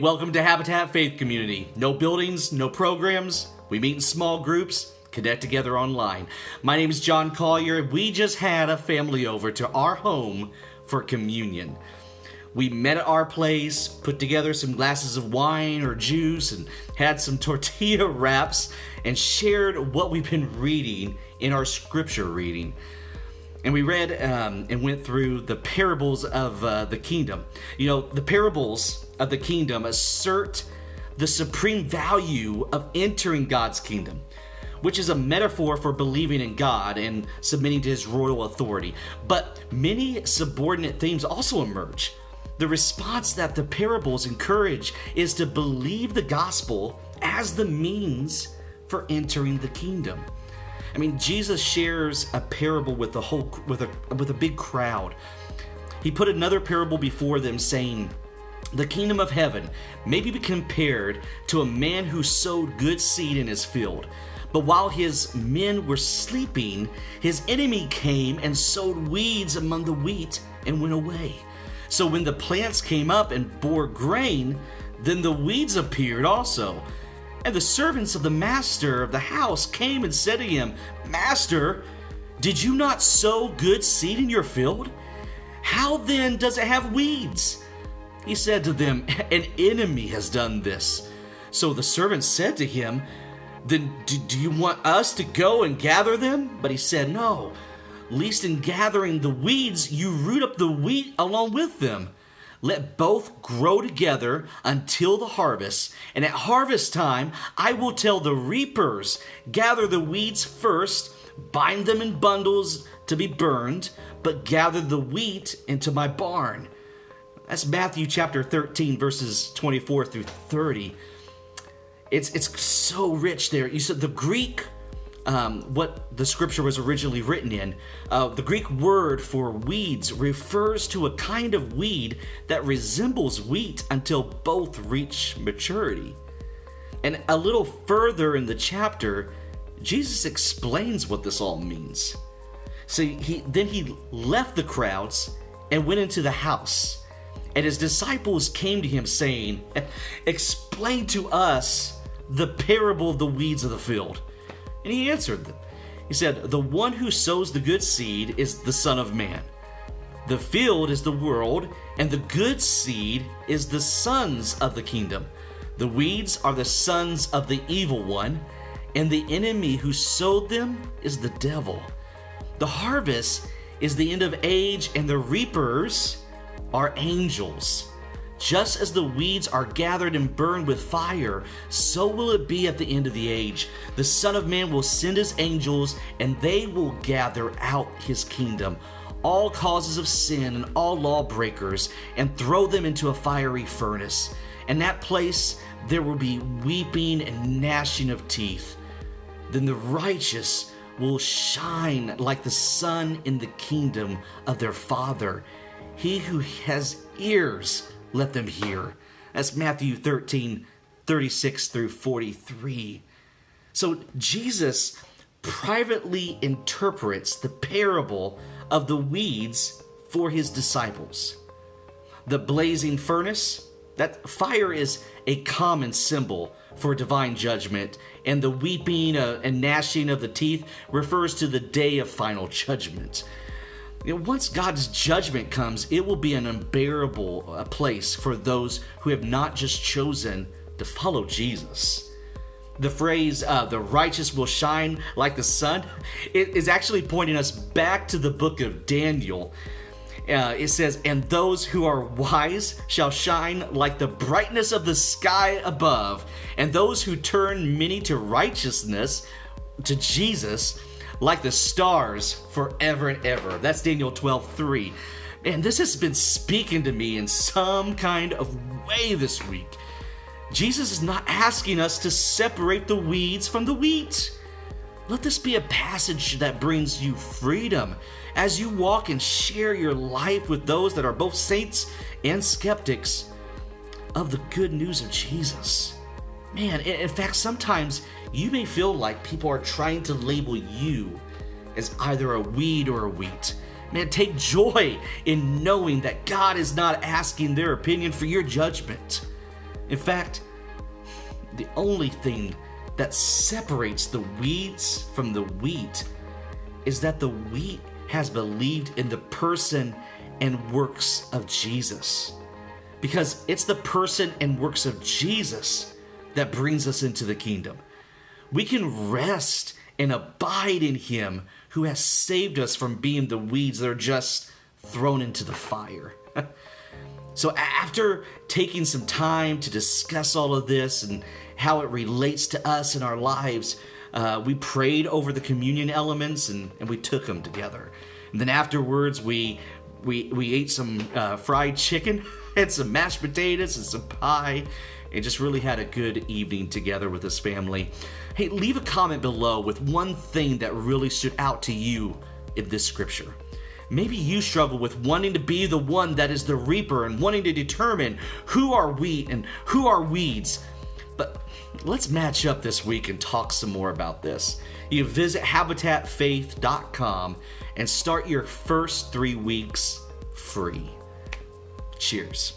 welcome to Habitat Faith Community. No buildings, no programs. We meet in small groups, connect together online. My name is John Collier. We just had a family over to our home for communion. We met at our place, put together some glasses of wine or juice, and had some tortilla wraps, and shared what we've been reading in our scripture reading. And we read and went through the parables of the kingdom. You know, the parables of the kingdom assert the supreme value of entering God's kingdom, which is a metaphor for believing in God and submitting to his royal authority. But many subordinate themes also emerge. The response that the parables encourage is to believe the gospel as the means for entering the kingdom. I mean, Jesus shares a parable with a big crowd. He put another parable before them, saying, "The kingdom of heaven may be compared to a man who sowed good seed in his field. But while his men were sleeping, his enemy came and sowed weeds among the wheat and went away. So when the plants came up and bore grain, then the weeds appeared also. And the servants of the master of the house came and said to him, 'Master, did you not sow good seed in your field? How then does it have weeds?' He said to them, 'An enemy has done this.' So the servants said to him, 'Then do you want us to go and gather them?' But he said, 'No, lest in gathering the weeds you root up the wheat along with them. Let both grow together until the harvest, and at harvest time I will tell the reapers, gather the weeds first, bind them in bundles to be burned, but gather the wheat into my barn.'" That's Matthew chapter 13, verses 24 through 30. It's so rich there. You said the Greek, what the scripture was originally written in, the Greek word for weeds refers to a kind of weed that resembles wheat until both reach maturity. And a little further in the chapter, Jesus explains what this all means. So he left the crowds and went into the house. And his disciples came to him saying, "Explain to us the parable of the weeds of the field." And he answered them. He said, "The one who sows the good seed is the Son of Man. The field is the world, and the good seed is the sons of the kingdom. The weeds are the sons of the evil one, and the enemy who sowed them is the devil. The harvest is the end of age, and the reapers are angels. Just as the weeds are gathered and burned with fire, so will it be at the end of the age. The Son of Man will send his angels, and they will gather out his kingdom, all causes of sin and all lawbreakers, and throw them into a fiery furnace. In that place there will be weeping and gnashing of teeth. Then the righteous will shine like the sun in the kingdom of their Father. He who has ears, let them hear." That's Matthew 13, 36 through 43. So Jesus privately interprets the parable of the weeds for his disciples. The blazing furnace, that fire is a common symbol for divine judgment, and the weeping and gnashing of the teeth refers to the day of final judgment. You know, once God's judgment comes, it will be an unbearable place for those who have not just chosen to follow Jesus. The phrase, "the righteous will shine like the sun," it is actually pointing us back to the book of Daniel. It says, "And those who are wise shall shine like the brightness of the sky above, and those who turn many to righteousness, to Jesus, like the stars forever and ever." That's Daniel 12:3. And this has been speaking to me in some kind of way this week. Jesus is not asking us to separate the weeds from the wheat. Let this be a passage that brings you freedom as you walk and share your life with those that are both saints and skeptics of the good news of Jesus. Man, in fact, sometimes you may feel like people are trying to label you as either a weed or a wheat. Man, take joy in knowing that God is not asking their opinion for your judgment. In fact, the only thing that separates the weeds from the wheat is that the wheat has believed in the person and works of Jesus. Because it's the person and works of Jesus that brings us into the kingdom. We can rest and abide in him who has saved us from being the weeds that are just thrown into the fire. So after taking some time to discuss all of this and how it relates to us in our lives, we prayed over the communion elements and we took them together. And then afterwards, we ate some fried chicken and some mashed potatoes and some pie, and just really had a good evening together with this family. Hey, leave a comment below with one thing that really stood out to you in this scripture. Maybe you struggle with wanting to be the one that is the reaper and wanting to determine who are wheat and who are weeds. But let's match up this week and talk some more about this. You visit habitatfaith.com and start your first 3 weeks free. Cheers.